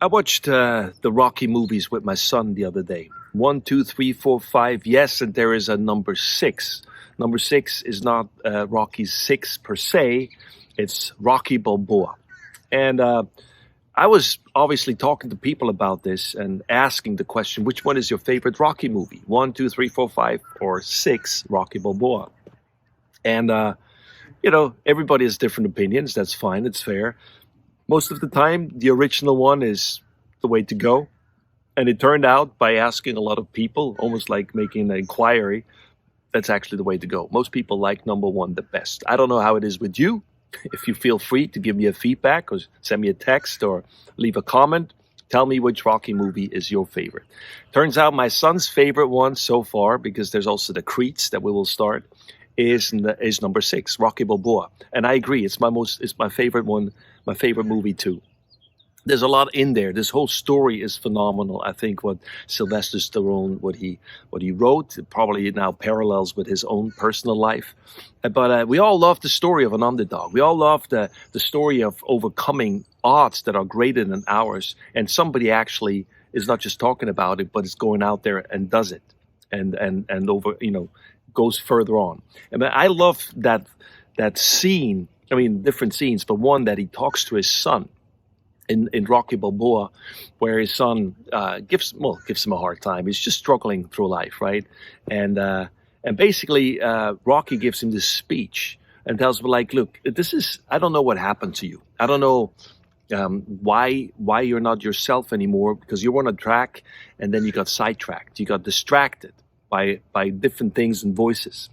I watched the Rocky movies with my son the other day. One, two, three, four, five. Yes, and there is a number six. Number six is not Rocky's six per se. It's Rocky Balboa. And I was obviously talking to people about this and asking the question, which one is your favorite Rocky movie? One, two, three, four, five, or six, Rocky Balboa? And, everybody has different opinions. That's fine. It's fair. Most of the time, the original one is the way to go. And it turned out by asking a lot of people, almost like making an inquiry, that's actually the way to go. Most people like number one the best. I don't know how it is with you. If you feel free to give me a feedback or send me a text or leave a comment, tell me which Rocky movie is your favorite. Turns out my son's favorite one so far, because there's also the Creeds that we will start, is number six, Rocky Balboa. And I agree, it's my favorite one, my favorite movie too. There's a lot in there. This whole story is phenomenal. I think what Sylvester Stallone, what he wrote, probably now parallels with his own personal life. But we all love the story of an underdog. We all love the story of overcoming odds that are greater than ours. And somebody actually is not just talking about it, but is going out there and does it, and goes further on. And I love that scene. I mean, different scenes, but one that he talks to his son in Rocky Balboa, where his son gives him a hard time. He's just struggling through life, right? And basically, Rocky gives him this speech and tells him, like, look, I don't know what happened to you. I don't know why you're not yourself anymore, because you were on a track and then you got sidetracked. You got distracted by different things and voices.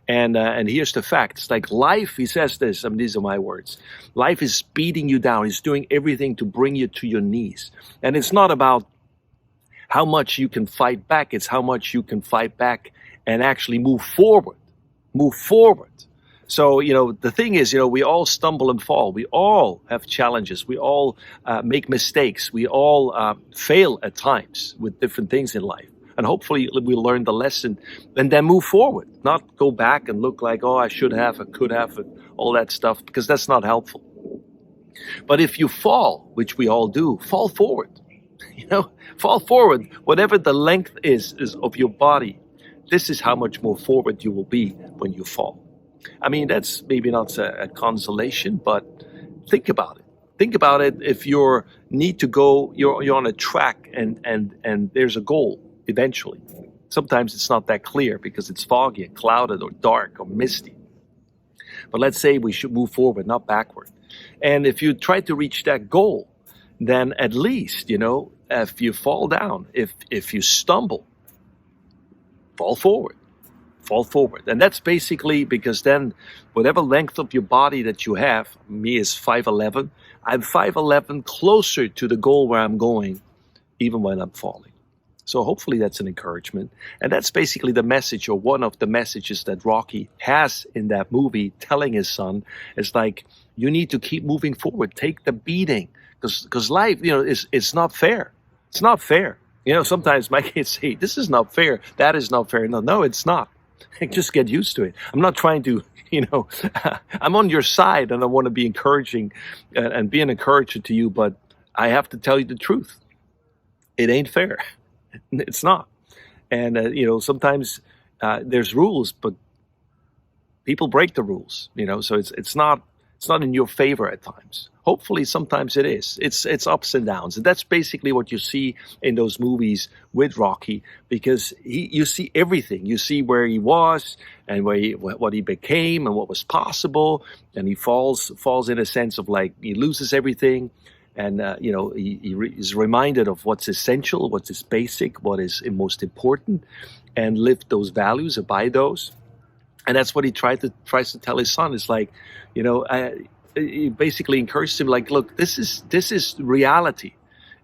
And here's the fact. It's like life, he says this, I mean, these are my words. Life is beating you down. It's doing everything to bring you to your knees. And it's not about how much you can fight back. It's how much you can fight back and actually move forward. Move forward. So, the thing is, we all stumble and fall. We all have challenges. We all make mistakes. We all fail at times with different things in life. And hopefully we'll learn the lesson and then move forward, not go back and look like, oh, I should have, I could have, all that stuff, because that's not helpful. But if you fall, which we all do, fall forward, fall forward, whatever the length is of your body. This is how much more forward you will be when you fall. I mean, that's maybe not a consolation, but think about it. Think about it. If you need to go, you're on a track and there's a goal. Eventually. Sometimes it's not that clear because it's foggy and clouded or dark or misty. But let's say we should move forward, not backward. And if you try to reach that goal, then at least, if you fall down, if you stumble, fall forward. Fall forward. And that's basically because then whatever length of your body that you have, me is 5'11", I'm 5'11", closer to the goal where I'm going, even when I'm falling. So hopefully that's an encouragement. And that's basically the message, or one of the messages that Rocky has in that movie, telling his son, is like, you need to keep moving forward. Take the beating. Because life, it's not fair. It's not fair. Sometimes my kids say, this is not fair. That is not fair. No, it's not. Just get used to it. I'm not trying to, I'm on your side and I want to be encouraging and be an encourager to you. But I have to tell you the truth. It ain't fair. It's not. And, sometimes there's rules, but people break the rules, so it's not in your favor at times. Hopefully, sometimes it is. It's ups and downs. And that's basically what you see in those movies with Rocky, because you see everything. You see where he was and what he became and what was possible. And he falls in a sense of like he loses everything. And, he is reminded of what's essential, what is basic, what is most important, and live those values, abide those. And that's what he tries to tell his son. It's like, he basically encourages him, like, look, this is reality.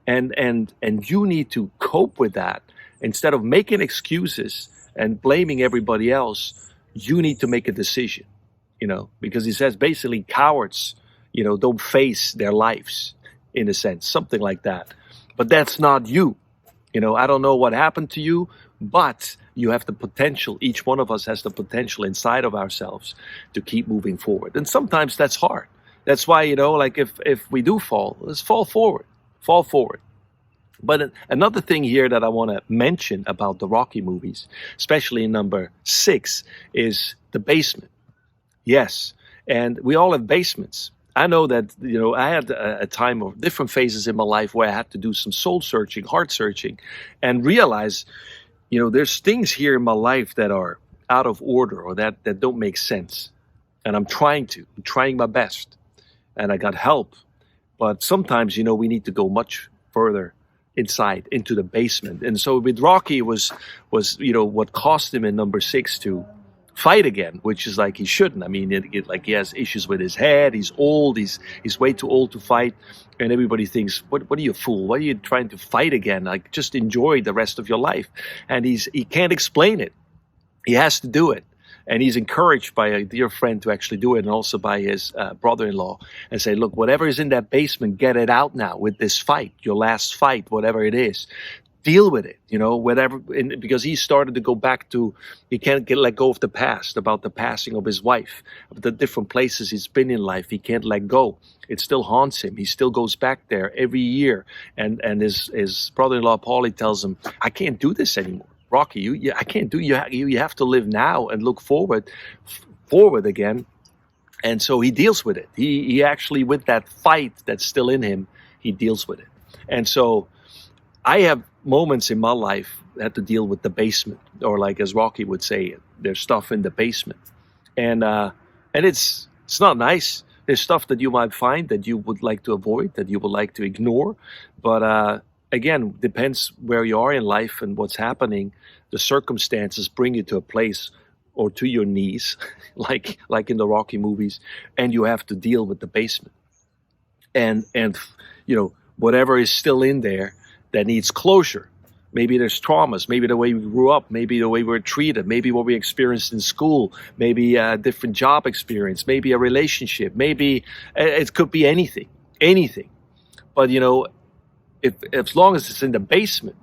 And you need to cope with that. Instead of making excuses and blaming everybody else, you need to make a decision, because he says basically cowards, don't face their lives. In a sense, something like that. But that's not you. I don't know what happened to you, but you have the potential. Each one of us has the potential inside of ourselves to keep moving forward. And sometimes that's hard. That's why, like if we do fall, let's fall forward. fall forward. But another thing here that I want to mention about the Rocky movies, especially in number 6, is the basement. Yes, and we all have basements. I know that, I had a time of different phases in my life where I had to do some soul searching, heart searching, and realize, there's things here in my life that are out of order or that don't make sense. And I'm trying my best. And I got help. But sometimes, we need to go much further inside into the basement. And so with Rocky was what cost him in number 6 to fight again, which is like he shouldn't. I mean, like he has issues with his head. He's old. He's way too old to fight. And everybody thinks, what are you, a fool? Why are you trying to fight again? Like, just enjoy the rest of your life. And he can't explain it. He has to do it. And he's encouraged by a dear friend to actually do it, and also by his brother-in-law, and say, look, whatever is in that basement, get it out now with this fight, your last fight, whatever it is. Deal with it, whatever, because he started to go back to, he can't let go of the past, about the passing of his wife, of the different places he's been in life. He can't let go. It still haunts him. He still goes back there every year. And his brother-in-law, Paulie, tells him, I can't do this anymore. Rocky, I can't do, you have to live now and look forward again. And so he deals with it. He actually, with that fight that's still in him, he deals with it. And so I have moments in my life that had to deal with the basement, or like as Rocky would say, there's stuff in the basement. And it's not nice. There's stuff that you might find that you would like to avoid, that you would like to ignore. But again, depends where you are in life and what's happening. The circumstances bring you to a place or to your knees, like in the Rocky movies, and you have to deal with the basement. And whatever is still in there that needs closure. Maybe there's traumas, maybe the way we grew up, maybe the way we were treated, maybe what we experienced in school, maybe a different job experience, maybe a relationship, maybe it could be anything. But if as long as it's in the basement,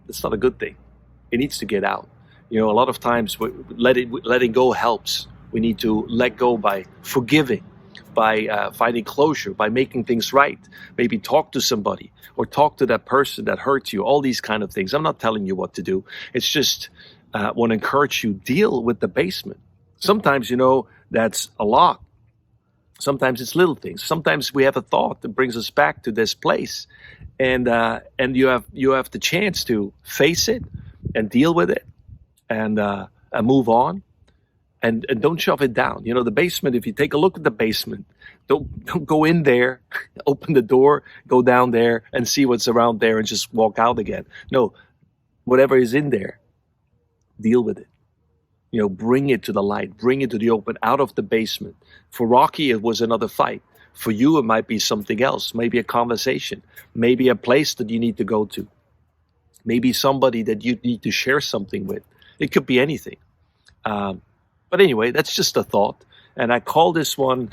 it's not a good thing. It needs to get out. A lot of times letting go helps. We need to let go by forgiving, by finding closure, by making things right. Maybe talk to somebody or talk to that person that hurts you, all these kind of things. I'm not telling you what to do. It's just want to encourage you, deal with the basement. Sometimes, that's a lot. Sometimes it's little things. Sometimes we have a thought that brings us back to this place, and you have the chance to face it and deal with it and move on, and don't shove it down. The basement. If you take a look at the basement, don't go in there, open the door, go down there and see what's around there and just walk out again. No, whatever is in there, deal with it. Bring it to the light, bring it to the open, out of the basement. For Rocky, it was another fight. For you, it might be something else, maybe a conversation, maybe a place that you need to go to, maybe somebody that you need to share something with. It could be anything. But anyway, that's just a thought. And I call this one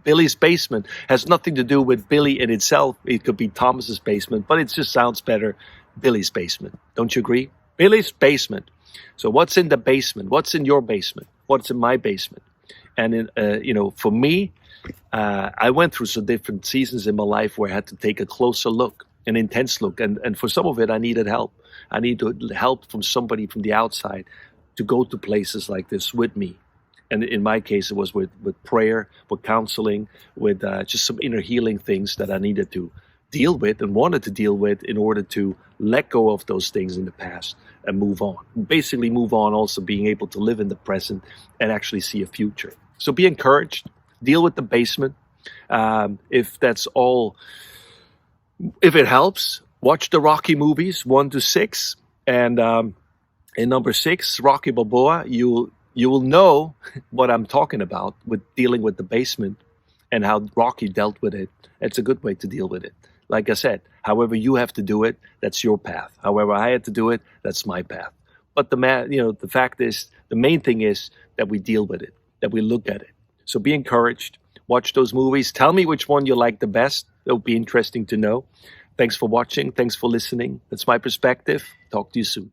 Billy's Basement. Has nothing to do with Billy in itself. It could be Thomas's basement, but it just sounds better. Billy's Basement. Don't you agree? Billy's Basement. So what's in the basement? What's in your basement? What's in my basement? And for me, I went through some different seasons in my life where I had to take a closer look, an intense look. And for some of it, I needed help. I needed help from somebody from the outside to go to places like this with me. And in my case, it was with prayer, with counseling, with just some inner healing things that I needed to deal with and wanted to deal with in order to let go of those things in the past and move on. Basically move on, also being able to live in the present and actually see a future. So be encouraged, deal with the basement. If that's all, if it helps, watch the Rocky movies 1 to 6. And in number 6, Rocky Balboa, you will know what I'm talking about with dealing with the basement and how Rocky dealt with it. It's a good way to deal with it. Like I said, however you have to do it, that's your path. However I had to do it, that's my path. But the fact is, the main thing is that we deal with it, that we look at it. So be encouraged. Watch those movies. Tell me which one you like the best. It'll be interesting to know. Thanks for watching. Thanks for listening. That's my perspective. Talk to you soon.